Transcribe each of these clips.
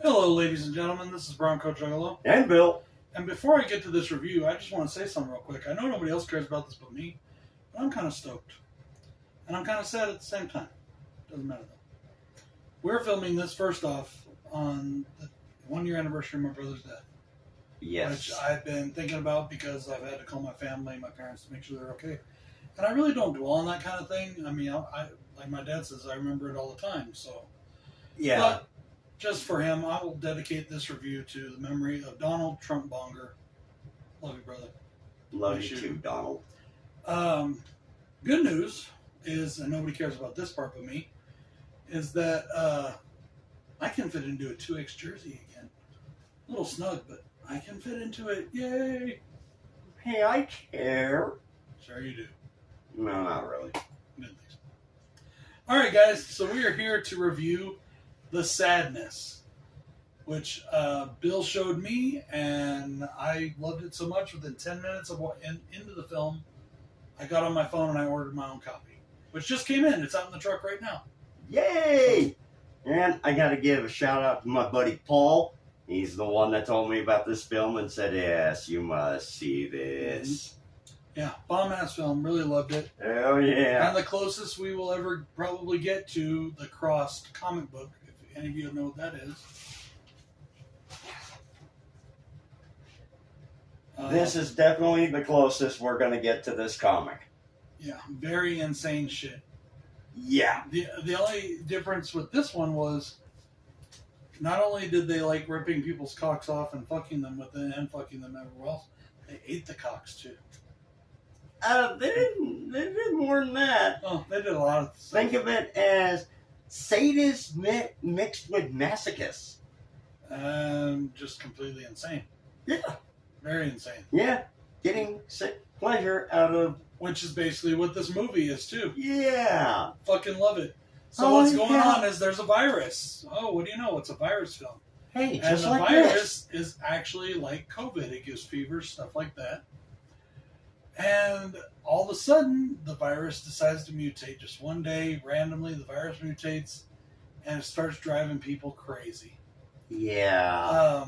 Hello, ladies and gentlemen. This is BroncoJuggalo. And Bill. And before I get to this review, I just want to say something real quick. I know nobody else cares about this but me, but I'm kind of stoked. And I'm kind of sad at the same time. Doesn't matter, though. We're filming this, first off, on the 1-year anniversary of my brother's death. Yes. Which I've been thinking about because I've had to call my family, my parents, to make sure they're okay. And I really don't dwell on that kind of thing. I mean, I like my dad says, I remember it all the time. So, Yeah. But just for him, I will dedicate this review to the memory of Donald Trump Bonger. Love you, brother. Love you too, Donald. Good news is, and nobody cares about this part but me, is that I can fit into a 2X jersey again. A little snug, but I can fit into it. Yay! Hey, I care. Sure you do. No, not really. Didn't think so. All right, guys. So we are here to review The Sadness, which Bill showed me, and I loved it so much. Within 10 minutes of into the film, I got on my phone and I ordered my own copy, which just came in. It's out in the truck right now. Yay! And I got to give a shout out to my buddy Paul. He's the one that told me about this film and said, yes, you must see this. Yeah, bomb-ass film. Really loved it. Oh, yeah. And the closest we will ever probably get to the Crossed comic book, if any of you know what that is. This is definitely the closest we're going to get to this comic. Yeah, very insane shit. Yeah. The only difference with this one was not only did they like ripping people's cocks off and fucking them with it and fucking them everywhere else, they ate the cocks too. They did more than that. Oh, they did a lot of stuff. Think of it as sadists mixed with masochists. Just completely insane. Yeah. Very insane. Yeah. Getting sick pleasure out of... Which is basically what this movie is too. Yeah. Fucking love it. So what's going on is there's a virus. Oh, what do you know? It's a virus film. Hey, and just the like virus is actually like COVID. It gives fever, stuff like that. And all of a sudden, the virus decides to mutate. Just one day, randomly, the virus mutates, and it starts driving people crazy. Yeah.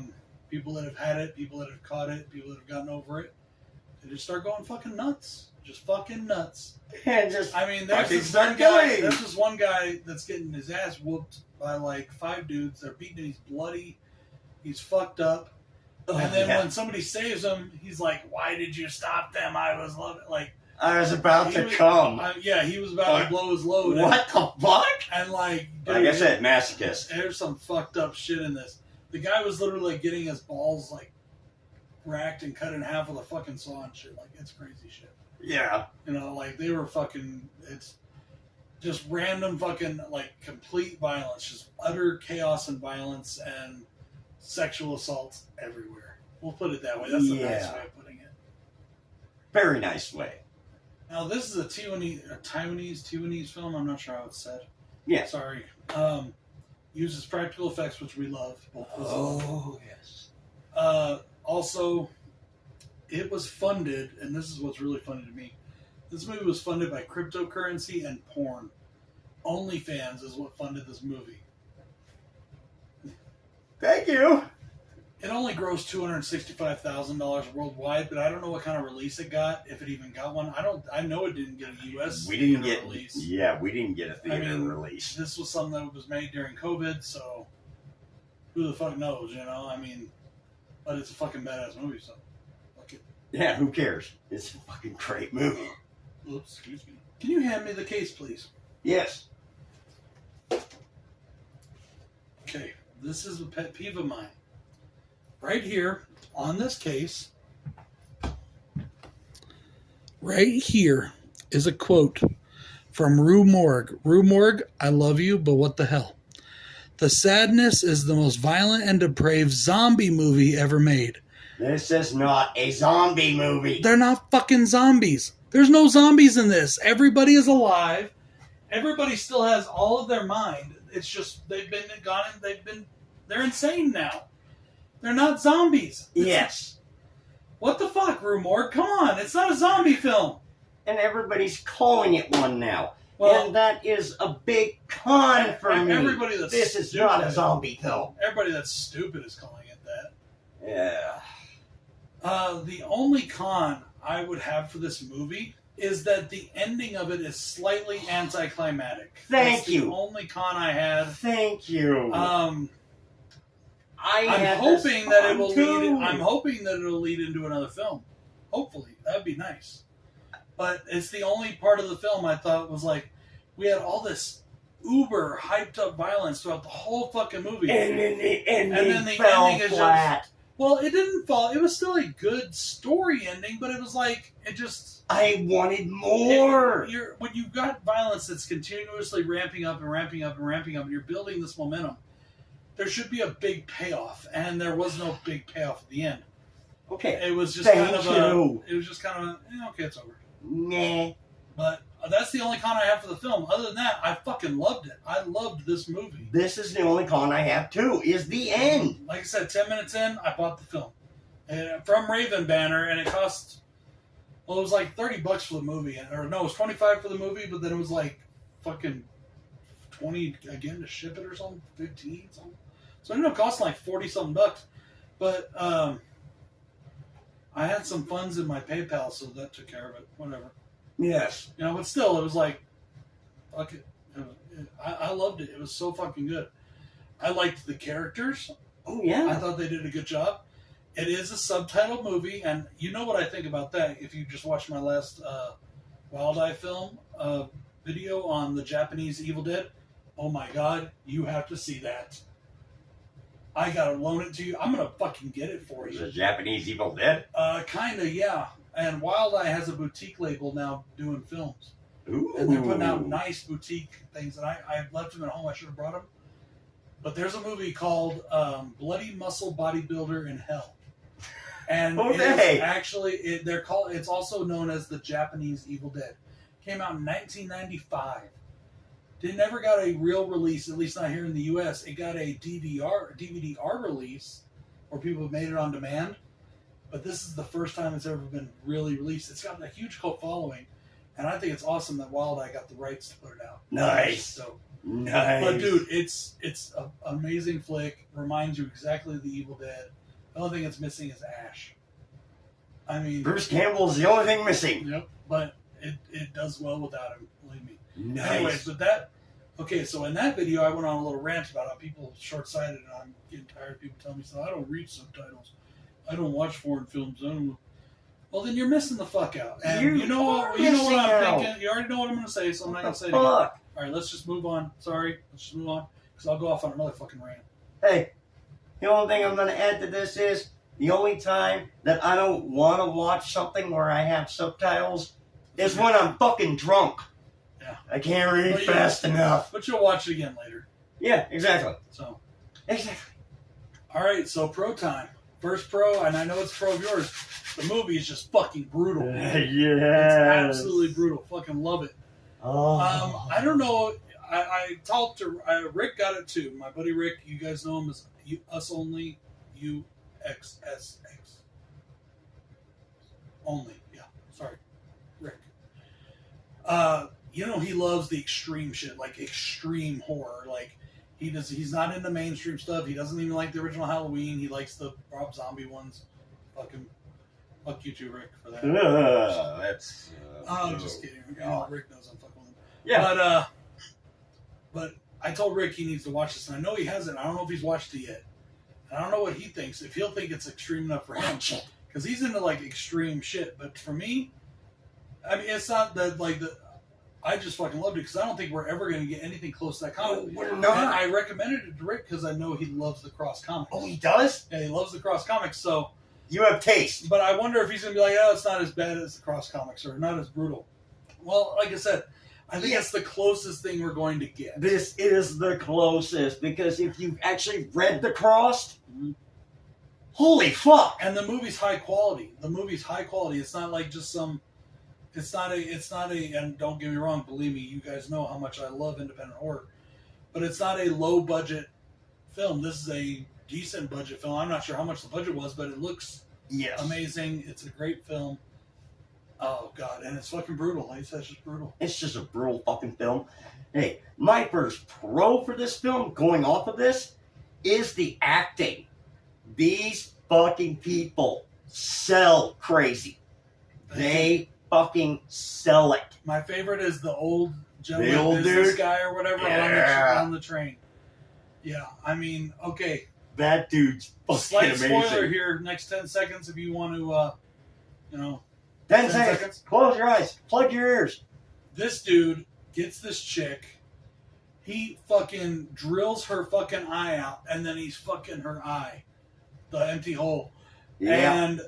People that have had it, people that have caught it, people that have gotten over it, they just start going fucking nuts. Just fucking nuts. And just I mean, there's this one guy that's getting his ass whooped by like 5 dudes. They're beating him. He's bloody. He's fucked up. And then when somebody saves him, he's like, "Why did you stop them? I was loving like I was about to come." Yeah, he was about to blow his load. What the fuck? And like, dude, like I said, masochist. There's some fucked up shit in this. The guy was literally like, getting his balls like racked and cut in half with a fucking saw and shit. Like, it's crazy shit. Yeah. You know, like they were fucking. It's just random fucking like complete violence, just utter chaos and violence and sexual assaults everywhere. We'll put it that way. That's the nice way of putting it. Very nice way. Now, this is a Taiwanese film. I'm not sure how it's said. Yeah. Sorry. Uses practical effects, which we love. Yes. Also, it was funded, and this is what's really funny to me. This movie was funded by cryptocurrency and porn. OnlyFans is what funded this movie. Thank you. It only grossed $265,000 worldwide, but I don't know what kind of release it got, if it even got one. I know it didn't get a U.S. release. Yeah, we didn't get a theater release. This was something that was made during COVID, so who the fuck knows, you know? I mean, but it's a fucking badass movie, so fuck it. Yeah, who cares? It's a fucking great movie. Oops, excuse me. Can you hand me the case, please? Yes. Okay, this is a pet peeve of mine. Right here on this case, right here is a quote from Rue Morgue. Rue Morgue, I love you, but what the hell? The Sadness is the most violent and depraved zombie movie ever made. This is not a zombie movie. They're not fucking zombies. There's no zombies in this. Everybody is alive. Everybody still has all of their mind. It's just they're insane now. They're not zombies. Yes. What the fuck, Rue Morgue? Come on, it's not a zombie film. And everybody's calling it one now. and that is a big con for me. Everybody that's this is not a zombie film. Everybody that's stupid is calling it that. Yeah. The only con I would have for this movie is that the ending of it is slightly anticlimactic. Thank you. The only con I had. Thank you. I'm hoping that it will lead. I'm hoping that it'll lead into another film. Hopefully, that'd be nice. But it's the only part of the film I thought was like, we had all this uber hyped up violence throughout the whole fucking movie, and then the ending fell flat. Well, it didn't fall. It was still a good story ending, but it was like it just. I wanted more. When you've got violence that's continuously ramping up and ramping up and ramping up, and you're building this momentum, there should be a big payoff, and there was no big payoff at the end. Okay, it was just kind of okay, it's over. Nah. But that's the only con I have for the film. Other than that, I fucking loved it. I loved this movie. This is the only con I have too. Is the end. Like I said, 10 minutes in, I bought the film from Raven Banner, and it cost. Well, it was like $30 for the movie, or no, it was $25 for the movie, but then it was like fucking 20 again to ship it or something, 15 something. So it ended up costing like 40 something bucks. But I had some funds in my PayPal, so that took care of it. Whatever. Yes. You know, but still, it was like, fuck it. I loved it. It was so fucking good. I liked the characters. Oh, yeah. I thought they did a good job. It is a subtitled movie, and you know what I think about that if you just watched my last Wild Eye film video on the Japanese Evil Dead. Oh my god, you have to see that. I gotta loan it to you. I'm gonna fucking get it for you. The Japanese Evil Dead? Kinda, yeah. And Wild Eye has a boutique label now doing films. Ooh. And they're putting out nice boutique things. And I left them at home. I should have brought them. But there's a movie called Bloody Muscle Bodybuilder in Hell. And it's actually, it's also known as the Japanese Evil Dead. Came out in 1995. It never got a real release, at least not here in the U.S. It got a DVD-R release where people have made it on demand. But this is the first time it's ever been really released. It's got a huge cult following. And I think it's awesome that Wild Eye got the rights to put it out. Nice. So, nice. But dude, it's an amazing flick. Reminds you exactly of the Evil Dead. The only thing it's missing is Ash. I mean, Bruce Campbell's the only thing missing. Yep. But it does well without him. Believe me. Nice. Anyways, but that. Okay, so in that video, I went on a little rant about how people are short-sighted, and I'm getting tired of people telling me, so I don't read subtitles. I don't watch foreign films. I don't. Well, then you're missing the fuck out. And you know what I'm thinking. You already know what I'm going to say, so I'm not going to say it again. All right, let's just move on. Sorry, let's just move on, because I'll go off on another fucking rant. Hey, the only thing I'm going to add to this is the only time that I don't want to watch something where I have subtitles is when I'm fucking drunk. Yeah. I can't read fast enough. But you'll watch it again later. Yeah, exactly. So. Exactly. All right, so pro time. First pro, and I know it's pro of yours. The movie is just fucking brutal. Yes. It's absolutely brutal. Fucking love it. Oh. I don't know. I talked to Rick. Got it too. My buddy Rick. You guys know him as Us Only. UXSX. Only. Yeah. Sorry, Rick. You know he loves the extreme shit, like extreme horror, like. He's not into mainstream stuff. He doesn't even like the original Halloween. He likes the Rob Zombie ones. Fuck you too, Rick, for that. That's. I'm just kidding. You know, Rick knows I'm fucking with him. Yeah. But I told Rick he needs to watch this, and I know he hasn't. I don't know if he's watched it yet. And I don't know what he thinks. If he'll think it's extreme enough for him, because he's into like extreme shit. But for me, I mean, it's not that like the. I just fucking loved it because I don't think we're ever going to get anything close to that comic. No, we're not. And I recommended it to Rick because I know he loves the cross comics. Oh, he does? Yeah, he loves the cross comics. So you have taste. But I wonder if he's going to be like, oh, it's not as bad as the cross comics or not as brutal. Well, like I said, I think it's the closest thing we're going to get. This is the closest because if you've actually read the cross, holy fuck! And the movie's high quality. It's not like just some. It's not a, and don't get me wrong, believe me, you guys know how much I love independent horror, but it's not a low budget film. This is a decent budget film. I'm not sure how much the budget was, but it looks amazing. It's a great film. Oh god, and it's fucking brutal. Like I said, it's just brutal. It's just a brutal fucking film. Hey, my first pro for this film, going off of this, is the acting. These fucking people sell crazy. They fucking sell it. My favorite is the old gentleman, The old business dude? guy or whatever Yeah. on the train. Yeah, I mean, okay. That dude's fucking Slight amazing. spoiler here. Next 10 seconds, if you want to, 10 10 seconds. seconds. Close your eyes. Plug your ears. This dude gets this chick. He fucking drills her fucking eye out, and then he's fucking her eye, the empty hole. Yeah. And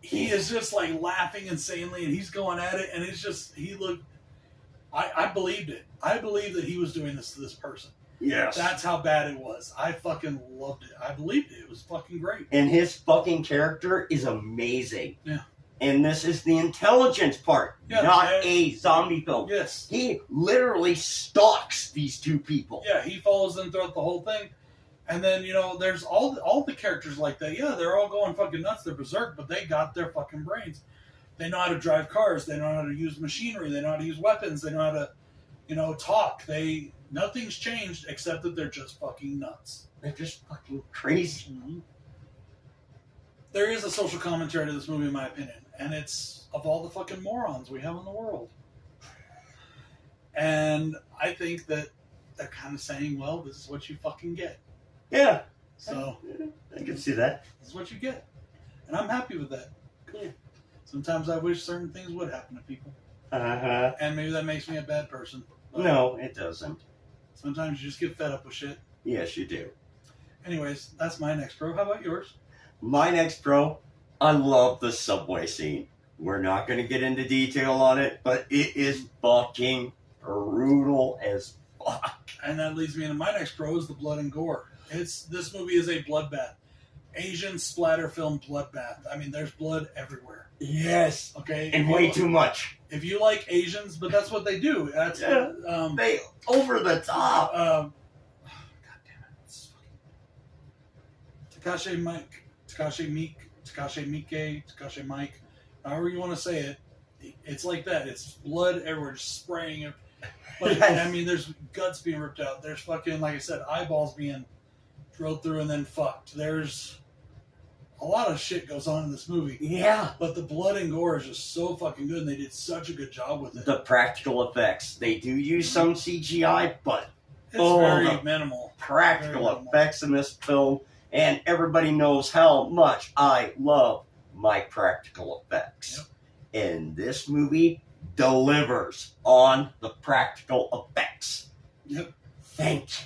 he is just like laughing insanely, and he's going at it, and it's just, he looked, I believed it. I believed that he was doing this to this person. Yes. That's how bad it was. I fucking loved it. I believed it. It was fucking great. And his fucking character is amazing. Yeah. And this is the intelligence part, Yeah, not a zombie film. Yes. He literally stalks these two people. Yeah, he follows them throughout the whole thing. And then, there's all the characters like that. Yeah, they're all going fucking nuts. They're berserk, but they got their fucking brains. They know how to drive cars. They know how to use machinery. They know how to use weapons. They know how to, talk. Nothing's changed except that they're just fucking nuts. They're just fucking crazy. Mm-hmm. There is a social commentary to this movie, in my opinion, and it's of all the fucking morons we have in the world. And I think that they're kind of saying, well, this is what you fucking get. Yeah. So, I can see that. this is what you get. And I'm happy with that. Cool. Sometimes I wish certain things would happen to people. Uh-huh. And maybe that makes me a bad person. But No, it doesn't. sometimes you just get fed up with shit. Yes, you do. Anyways, that's my next pro. How about yours? My next pro, I love the subway scene. We're not going to get into detail on it, but it is fucking brutal as fuck. And that leads me into my next pro is the blood and gore. This movie is a bloodbath. Asian splatter film bloodbath. I mean, there's blood everywhere. Yes. Okay? And way too much. If you like Asians, but that's what they do. That's Yeah. They over the top. God damn it. It's fucking Takashi Mike, however you want to say it. It's like that. It's blood everywhere, just spraying it. But Yes. I mean, there's guts being ripped out. There's fucking, like I said, eyeballs being drilled through and then fucked. There's a lot of shit goes on in this movie. Yeah. But the blood and gore is just so fucking good, and they did such a good job with it. The practical effects. They do use some CGI, but It's the very minimal. practical Very minimal. effects in this film, and everybody knows how much I love my practical effects. Yep. And this movie delivers on the practical effects. Yep. Thank you.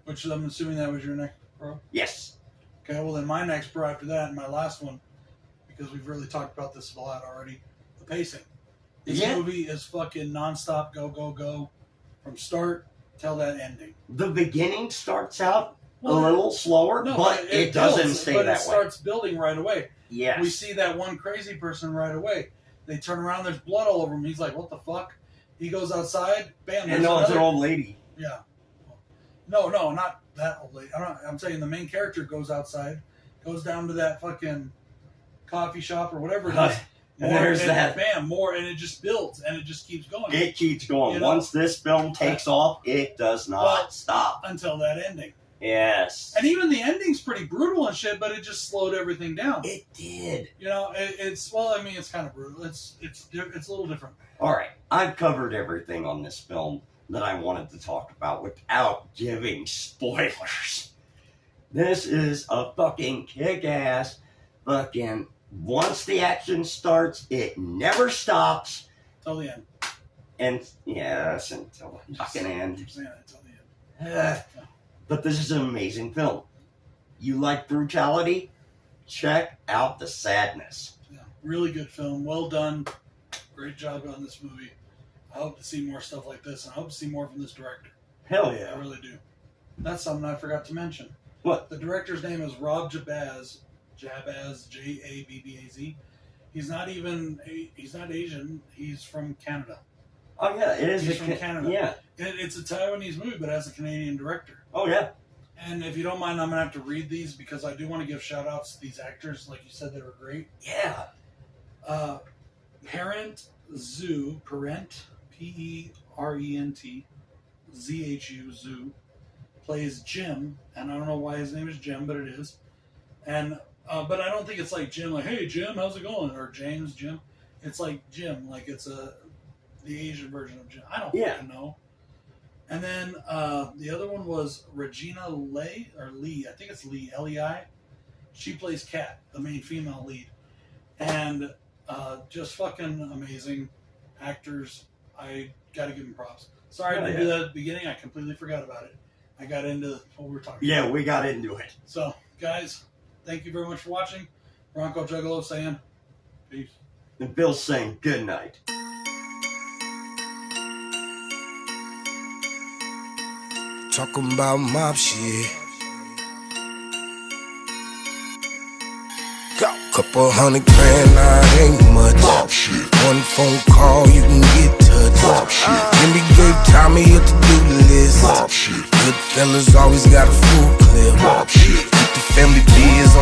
Which I'm assuming that was your next pro. Yes. Okay, well then my next pro after that, and my last one, because we've really talked about this a lot already, the pacing. This Yeah. movie is fucking nonstop, go, go, go, from start till that ending. The beginning starts out Well, a little slower, No, but it doesn't builds, stay but that it way. starts building right away. Yes. We see that one crazy person right away. They turn around, there's blood all over him. He's like, what the fuck? He goes outside, bam, there's and no, it's an another. old lady. Yeah. No, not that old lady. I'm saying the main character goes outside, goes down to that fucking coffee shop or whatever it is. And there's and that. Bam, more, and it just builds, and it just keeps going. It keeps going. You know? Once this film takes off, it does not Well, stop. Until that ending. Yes. And even the ending's pretty brutal and shit, but it just slowed everything down. It did. It's kind of brutal. It's a little different. All right. I've covered everything on this film that I wanted to talk about without giving spoilers. This is a fucking kick-ass fucking... Once the action starts, it never stops. Till the end. And, yes, until the fucking end. Keep saying that till the end. But this is an amazing film. You like brutality? Check out the sadness. Yeah, really good film. Well done. Great job on this movie. I hope to see more stuff like this, and I hope to see more from this director. Hell I yeah. really do. That's something I forgot to mention. What? The director's name is Rob Jabaz, Jabbaz. He's not Asian. He's from Canada. Oh yeah, it is. He's from Canada. Yeah. It's a Taiwanese movie, but has a Canadian director. Oh yeah. And if you don't mind, I'm going to have to read these because I do want to give shout outs to these actors. Like you said, they were great. Yeah. Parent Zoo, P-E-R-E-N-T, Z-H-U, Zoo, plays Jim, and I don't know why his name is Jim, but it is. And but I don't think it's like Jim, like, hey Jim, how's it going? Or James, Jim. It's like Jim, like it's the Asian version of Jim. I don't fucking know. And then the other one was Regina Lee, I think it's Lee, L-E-I. She plays Kat, the main female lead. And just fucking amazing actors. I got to give them props. Sorry to do that at the beginning. I completely forgot about it. I got into what we were talking about. Yeah, we got into it. So, guys, thank you very much for watching. BroncoJuggalo saying peace. And Bill saying good night. Talking about mob shit. Got couple $100 grand, nah, ain't much. Mob shit. One phone call, you can get touched. Mob shit. Jimmy gave Tommy a to-do list. Mob shit. Good fellas always got a full clip. Mob shit. Keep the family biz on